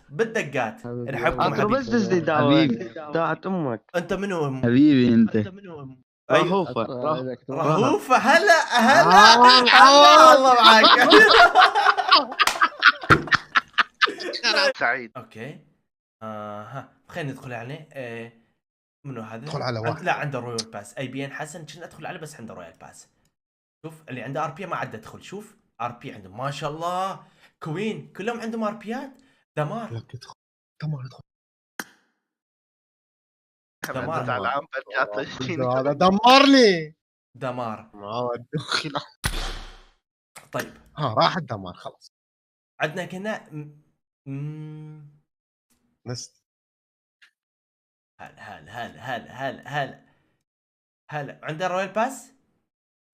بالدقات نحبكم عطرو بس حبيبي. تسدي دعوة حبيبي دعت امك. انت منو حبيبي انت. أيوة. رهوفة رهوفة هلا الله معاك. سعيد. اوكي ها خلينا ندخل عليه. منو هذا؟ ادخل على واحد. لا عنده رويال باس. اي بي ان حسن كنا ادخل عليه بس عنده رويال باس. شوف اللي عنده ار بي ما عاد ادخل. شوف ار بي عنده ما شاء الله. كوين كلهم عندهم ار بيات. دمار لك ادخل دمار ادخل. دمار. زعلان هذا دمرني. دمار. دخل. طيب ها راح الدمار خلاص. عندنا كنا نست. هلا عنده رويال باس؟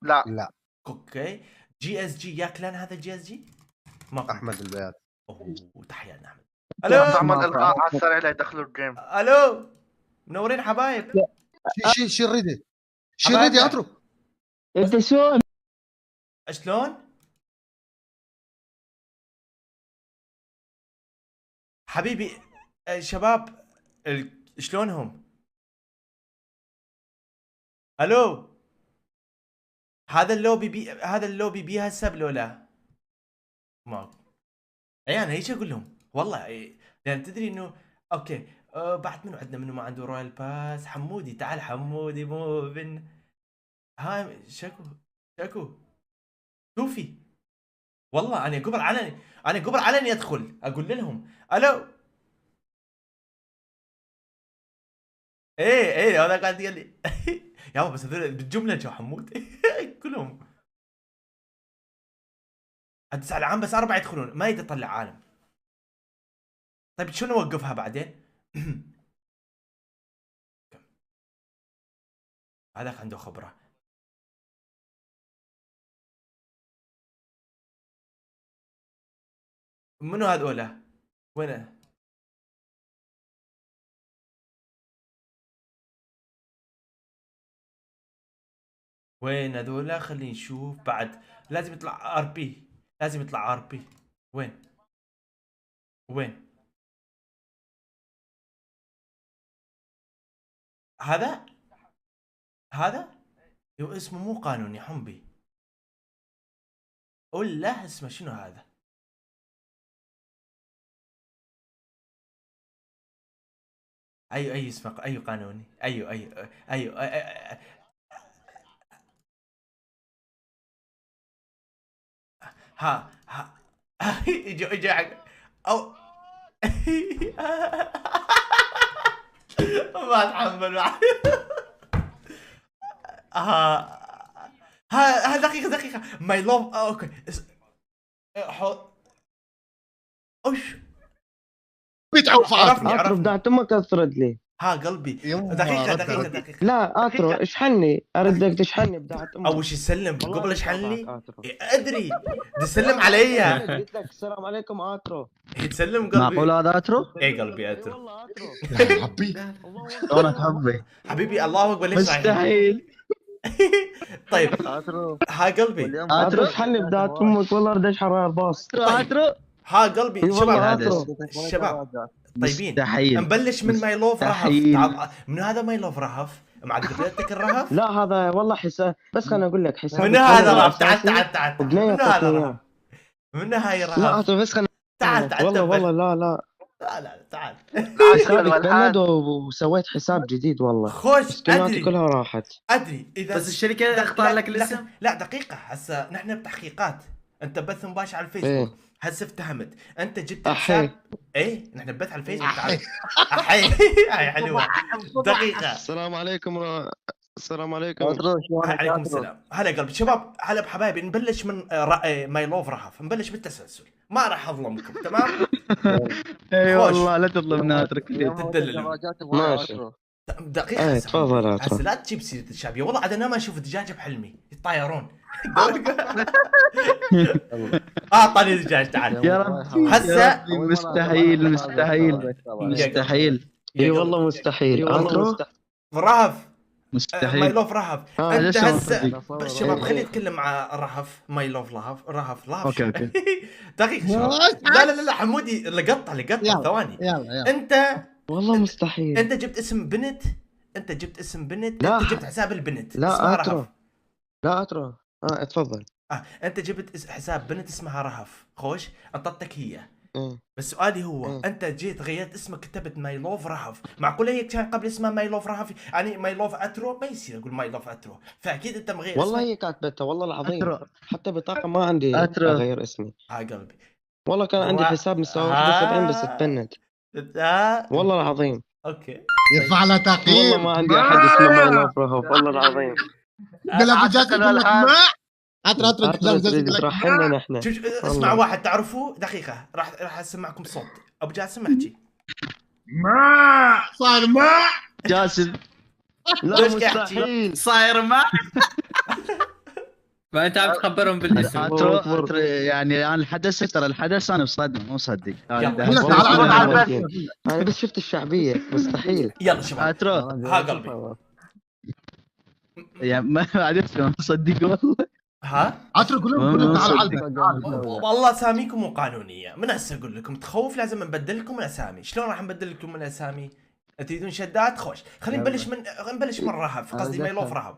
لا لا اوكي جي اس جي. يا كلان هذا جي اس جي؟ ما احمد البيات. اوه تحياتنا احمد. الو الو تعمل القاء على السريع لا يدخلوا الجيم. الو منورين حبايب. شيل ريدي. شيل ريدي اترك. انت شلون؟ شلون؟ حبيبي شباب شلونهم؟ الو هذا اللوبي بي هسه بلولا ما اي انا هيك اقول لهم والله. لان تدري انه اوكي بعد منو عندنا منو ما عنده رويال باس؟ حمودي تعال حمودي مو بن هاي شكو شوفي والله انا قبل علني ادخل اقول لهم الو. ايه هذا قاعد يقول لي يابا بس هذول بالجمله جو حمود كلهم عاد 9 عام بس 4 يدخلون ما يقدر يطلع عالم. طيب شلون نوقفها بعدين؟ هذاك عنده خبره. منو هذولا؟ وين وين هذولا؟ خلينا نشوف. بعد لازم يطلع ار بي. وين هذا يو اسمه مو قانوني حمبي ولا اسمه شنو هذا؟ اي اسمه اي قانوني. ايوه ها اجا حق او ما اتحمل ها دقيقة ماي لوف. اوكي اوش بتعوف عطرو بدعت امك اثرد لي. ها قلبي. دقيقة لا عطرو اشحني اردك تشحني بدعت امك. اول شيء سلم قبل اشحن لي. ادري تسلم علي. قلت لك السلام عليكم عطرو. تسلم قلبي. معقول هذا عطرو؟ اي قلبي عطرو. والله عطرو. حبي شلونك حبي؟ حبيبي الله اكبر. ليش مستحيل. طيب عطرو ها قلبي. عطرو اشحني بدعت امك والله اريد اشحن على الباص. عطرو ها قلبي والله شباب طيبين. مستحيل. نبلش من ماي لوف رهف. مستحيل. من هذا ماي لوف رهف معك قبلتك الرهف. لا هذا والله حساب بس خليني اقول لك حساب. من هذا رهف. تعال بنية من هذا قطنية. رهف. من هاي لا رهف. عطرو بس خليني تعال والله لا تعال حسابي تبند وسويت حساب جديد والله. خوش سكناتي كلها راحت. ادري اذا بس الشركه اختار لك الاسم. لا دقيقة هسه نحن بتحقيقات. انت بث مباشر على الفيسبوك. هسه افتهمت انت جبت حساب. ايه نحن بث على الفيسبوك. تعال احي هاي حلوة. دقيقة. السلام عليكم السلام عليكم. عليكم السلام. هلا قلبي شباب. هلا بحبايبي. نبلش من ماي لوف رهف. نبلش بالتسلسل ما راح اظلمكم. تمام. اي والله لا تظلمنا اترك تدلل ماشي دقيقة. تفضل هسه لا تجيب سيرة الشعبية. والله عاد انا ما اشوف دجاجة بحلمي يطايرون. اعطني دجاج تعال يا رب هسه. مستحيل اي والله مستحيل. عطرو رهف ماي مستحيل. لوف رهف. آه، انت ليش ما هسه تصدق؟ شباب إيه. خليني اتكلم مع رهف. ماي لوف رهف أوكي، شو؟ أوكي. دقيقه شباب. لا حمودي لقطه يلا. ثواني. يلا انت والله مستحيل. انت جبت اسم بنت. انت لا. انت جبت حساب البنت لا اسمها اترى. رهف. لا اترى. اتفضل. انت جبت حساب بنت اسمها رهف. خوش انطتك هي. إيه. بس سؤالي هو إيه. انت جيت غيرت اسمك كتبت ماي لوف رهف. معقوله هي كان قبل اسمها ماي لوف رهف؟ يعني ماي لوف اترو ما يصير اقول ماي لوف اترو. فاكيد انت مغير والله اسمك. هي كاتبتها والله العظيم. أترى. حتى بطاقة ما عندي أترى. اغير اسمي. قلبي. والله كان عندي حساب مستوى 71 بس اتبنت. والله العظيم. اوكي. يرفع له والله تقييم. ما عندي احد اسمه ماي لوف رهف والله العظيم. قال ابو جاسم يقول لك الآن. ما عطر ابو اترى جاسم تريد يقول لك ترحلنا نحن. شوف اسمع والله. واحد تعرفوه دقيقه راح اسمعكم صوت ابو جاسم احكي. ما صار ما جاسم لا ليش قاعد مستحيل. صاير ما ما انت عم تخبرهم بالاسم. أترى يعني انا ترى الحدث انا بصدمه مو صدق. يلا. يلا والله تعال ما على عارفين. انا بس شفت الشعبية مستحيل. يلا شباب. أترى ها قلبي. يعني ما بعرف ما صدق والله. ها عطر كلهم تعال على البيت. والله اساميكم مو قانونيه. من هسه اقول لكم تخوف لازم نبدل لكم الاسامي. شلون راح نبدل لكم من الاسامي؟ تريدون شدات؟ خوش خلينا نبلش من رهف. قصدي ماي لوف رهف.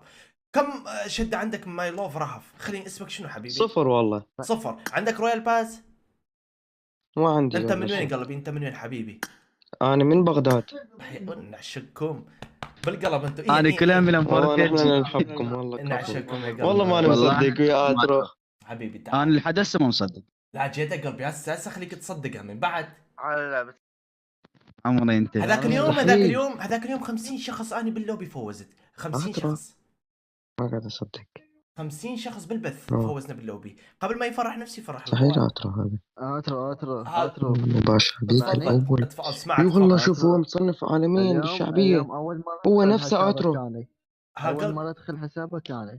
كم شده عندك ماي لوف رهف؟ خليني اسمك شنو حبيبي؟ 0 والله. 0. عندك رويال باس؟ ما عندي. انت من والله وين شيء. قلبي؟ انت من وين حبيبي؟ انا من بغداد. نعشقكم بالقلب انتم. انا كلام من والله انفورد نحن نحبكم والله كفو. نعشقكم يا قلبي. والله ما انا والله مصدق يا اترى. حبيبي تعال. انا الحدث ما مصدق. لا جيت قلبي هسه خليك تصدقها من بعد. لا بس عمري انت هذاك مستحيل. اليوم 50 شخص اني باللوبي فوزت. 50 أترى. شخص. ما قاعد اصدق. 50 شخص بالبث أوه. فوزنا باللوبي. قبل ما يفرح نفسي فرح مستحيل الهواء. اترى هذا. اترى مباشر بيك الاول. اسمعك اي والله تفضل. شوف هو مصنف عالميا بالشعبية. اول مرة هو أدخل نفسه حسابك أترو. أنا. ها اول قلب. مرة ادخل حسابك انا.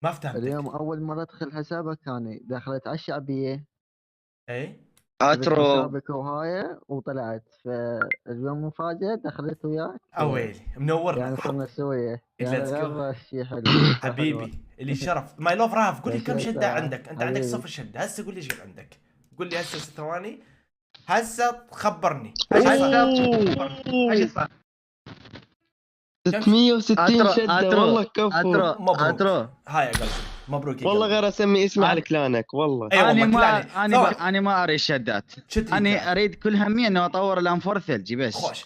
ما فهمتك. اليوم اول مرة ادخل حسابك انا دخلت على الشعبية. اي اترو. حسابك وهاي وطلعت فاليوم مفاجأة دخلت وياك. اويلي منورنا. يعني صرنا سوية. Let's يعني go. غير شيء حلو. حبيبي اللي شرف. ماي لوف راف قول لي كم يا شده شيخ. عندك؟ انت عندك حبيبي. 0 شده. هسه قول لي ايش عندك. قول لي هسه ثواني. هسه خبرني. 660 أترى. شدة أترى. والله كفو. اترى مبروك. اترى هاي يا قلبي مبروك يا والله قلبي. غير اسمي اسمي على كلانك والله. اي والله كلاني. انا ما اريد شدات. شد انا اريد كل همي انه اطور الانفور ثلجي بس. خوش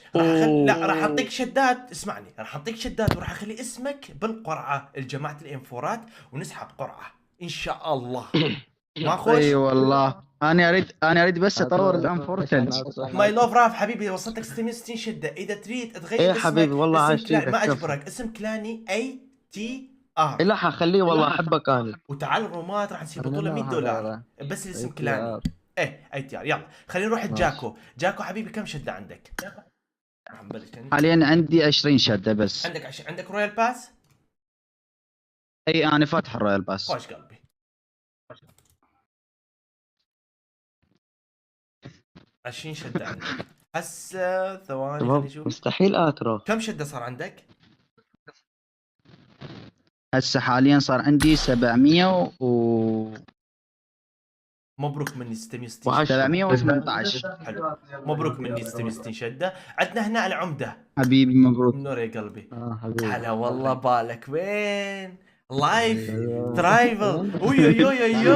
لا راح اعطيك شدات. اسمعني راح اعطيك شدات وراح اخلي اسمك بالقرعه الجماعه الانفورات ونسحب قرعه ان شاء الله. ما خوش. اي والله انا اريد بس اطور الانفور ثلجي. ماي لوف راف حبيبي وصلتك 660 شده. اذا تريد تغير إيه اسمك حبيبي، والله اسم عايش فيك، ما كفو. اجبرك. اسم كلاني اي تي ار. لا حخليه والله احبك انا. وتعال الرومات راح نسوي بطوله 100 دولار بس الاسم كلاني. ايه اي تي ار. يلا خلينا نروح جاكو. جاكو حبيبي كم شده عندك؟ راح نبلش. حاليا عندي 20 شده بس. عندك رويال باس؟ اي انا فاتح الرويال باس. خوش قلبي. 20 شده عندك. هسه ثواني خليني تمام اشوف مستحيل اترى. كم شده صار عندك؟ هسه حاليا صار عندي 700 و مبروك مني 660 وعشرة. 718. حلو مبروك مني 660 شده. عندنا هنا العمده. حبيبي مبروك. نور يا قلبي. حبيبي. هلا والله بالك وين؟ لايف ترايفل. اوي اوي اوي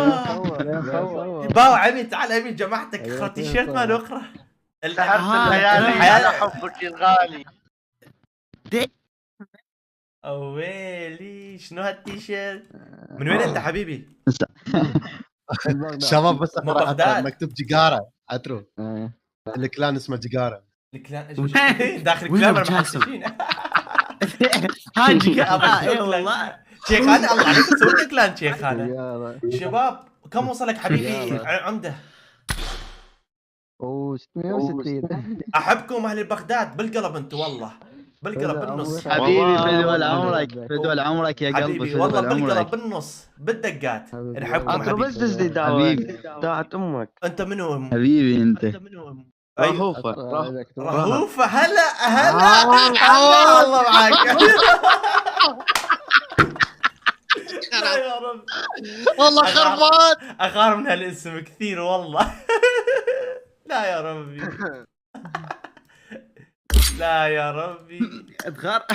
اوي باو عمي تعال عمي جماعتك اقرا تيشيرت ماله اقرا. سهرت الليالي على حبك الغالي. اويلي شنو هالتيشيرت؟ من وين انت حبيبي؟ شباب بس من اقرا بغداد. أترى، مكتوب جيجارة اترو. الكلان اسمه جيجارة. الكلان داخل الكلام المحششين. هاجي اي والله شيخانه. الله عليك تسوي لك كلان شيخانه. شباب كم وصلك حبيبي عمده؟ و 660. احبكم اهل بغداد بالقلب انتم والله بالقلب بالنص. حبيبي فدوى عمرك فدوى عمرك يا قلبي. حبيبي والله بالقلب بالنص بالدقات. نحبكم اترى بس حبيبي. دز لي دعوة. حبيبي. دعت امك. انت منو؟ حبيبي انت. رهوفة. رهوفة. هلا الله معاك. يا رب والله خربان. اغار من هالاسم كثير والله. لا يا ربي. لا يا ربي. ادغار.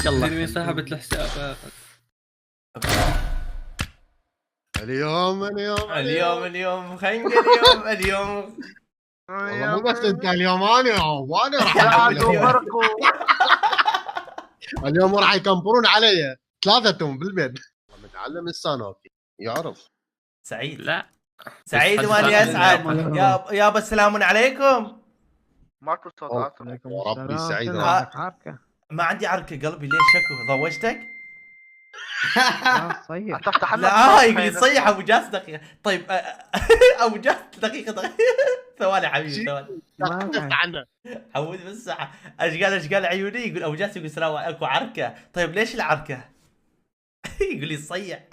ترمي صاحبة الحساب. اليوم خنقة اليوم. والله مو بس انت اليوم، وانا راح اليوم راح يكمبرون علي ثلاثتهم بالبيت. متعلم السانوكي يعرف. سعيد لا سعيد واني اسعد. يابا السلام عليكم. ماكو صوت عاطل. عليكم يا ربي السلام. سعيد. شنو عندك عركة؟ ما عندي عركة قلبي، ليش شكو ضوجتك؟ لا صيح. تفتح لا يقول لي تصيح ابو جاس دقيقة. طيب ابو جاس دقيقة ثواني حبيبي ثواني. عنه حمود بس اشقال عيوني. يقول ابو جاس يقول سلام اكو عركة. طيب ليش العركة؟ يقول لي تصيح.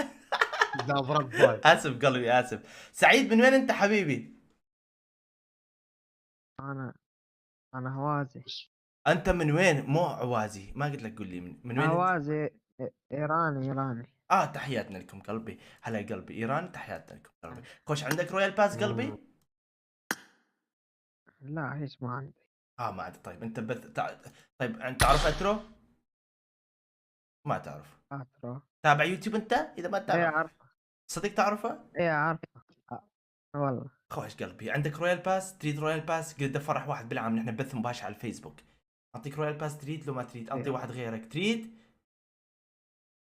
اسف قلبي اسف. سعيد من وين انت حبيبي؟ انا هوازي. انت من وين؟ مو عوازي، ما قلت لك قول لي من وين انت؟ هوازي ايراني. تحياتنا لكم قلبي. هلا قلبي ايران، تحياتنا لكم قلبي. خوش عندك رويال باس قلبي؟ لا ايش ما عندي. ما عندي. طيب انت طيب انت تعرف اترو؟ ما تعرف. اترو. تابع يوتيوب انت؟ اذا ما ايه تتابع عارفه. صدق تعرفه؟ ايه عارفه. والله. خوش قلبي عندك رويال باس؟ تريد رويال باس؟ قلت افرح واحد بالعام، نحن بث مباشر على الفيسبوك. اعطيك رويال باس تريد؟ لو ما تريد اعطي واحد غيرك. تريد؟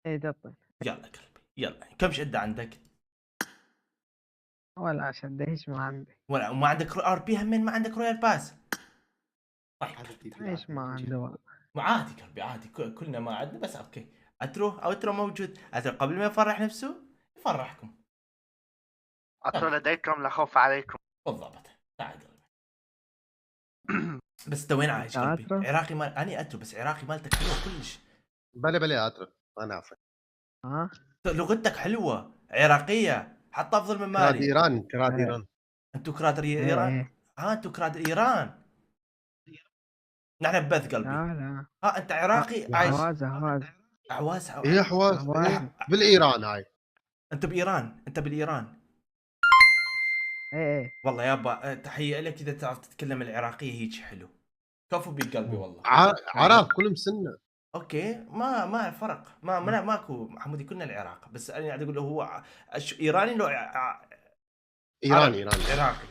ايه دطي. يلا قلبي يلا. كم شدة عندك؟ ولا شد ايش ما عندي. ولا ما عندك ار بي همين؟ ما عندك رويال باس؟ طيب ايش ما عندي والله. عادي قلبي عادي، كلنا ما عندنا بس اوكي. اترو موجود. اترو قبل ما يفرح نفسه يفرحكم. اترو لديكم لا خوف عليكم. بالضبط. تعال قلبي. بس انت وين عايش قلبي؟ عراقي مال اني اترو، بس عراقي مالتك حلوه كلش. بلا اترك انا عارفه. لغتك حلوه عراقيه حتى افضل من مالي. كراد ايران. انتوا كراد ايران؟ انتوا كراد ايران. نحن ببث قلبي. لا انت عراقي عايش. عواز. ايه حواس بالايران هاي. انت بايران؟ انت بالايران؟ ايه والله يابا تحيه لك اذا تعرف تتكلم العراقيه هيك حلو. كفو بيك قلبي والله. عرب كلهم سنه. اوكي ما فرق. ماكو حمودي كلنا العراق، بس انا قاعد اقول له هو ايراني لو ايراني عراقي.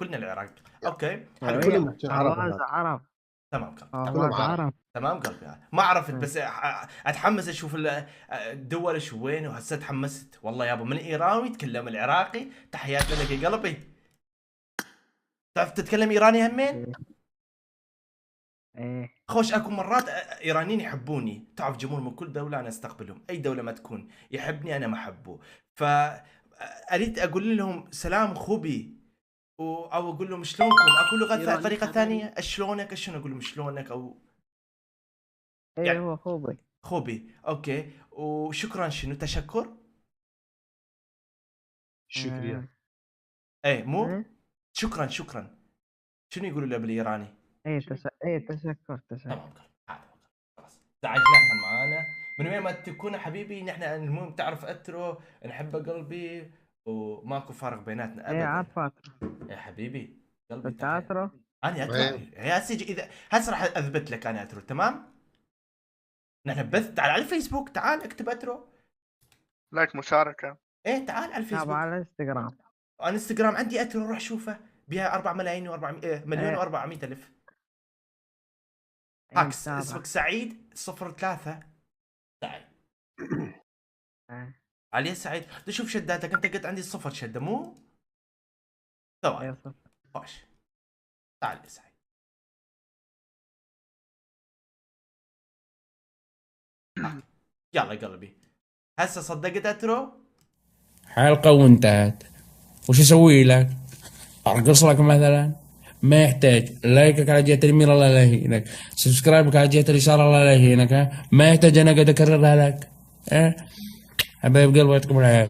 كلنا العراق. اوكي كلهم عرب. تمام قلبي. تمام قلبي. ما عرفت بس اتحمس اشوف الدول شو وين، وهسه تحمست والله يابا من ايران ويتكلم العراقي. تحياتنا لك يا قلبي. تعرف تتكلم ايراني همين؟ ايه خوش اكو مرات ايرانيين يحبوني. تعرف جمهور من كل دوله انا استقبلهم، اي دوله ما تكون يحبني انا ما احبه. فاريد اقول لهم سلام خوبي، او اقول لهم شلونكم. اكو لغه طريقه ثانيه شلونك، شنو اقول لهم شلونك او يعني هو خوبي. اوكي. وشكرا شنو تشكر؟ شكرا. ايه مو شكرا شنو يقولوا له بالايراني؟ تشكر. تمام خلاص. تعجناها معانا من وين ما تكون حبيبي. نحن المهم تعرف اترو نحبه قلبي، وماكو فارق بيناتنا ابدا. عارفه يا حبيبي قلبي. انت اترو؟ انا اترو. يا سيدي اذا هسه راح اثبت لك انا اترو. تمام. نحن بث. تعال على الفيسبوك، تعال اكتب اترو. لايك مشاركه. ايه تعال على الفيسبوك. على الانستغرام. الانستغرام عندي اترو، روح شوفه بها 4 ملايين و400 مليون و400 الف. هاكس اسمك سعيد 03. تعال علي سعيد. تشوف شداتك انت. قلت عندي 0 شده مو؟ ثواني. خوش. تعال يا سعيد. يلا قلبي. هسه صدقت اترو؟ حلقة وانتهت. وش اسوي لك؟ ارقص لك مثلا؟ ما يحتاج. لايكك على جهة اليمين الله لا يهينك، سبسكرايبك على جهة اليسار الله لا يهينك. ما يحتاج انا قاعد اكررها لك. حبايب قلبي يعطيكم العافية.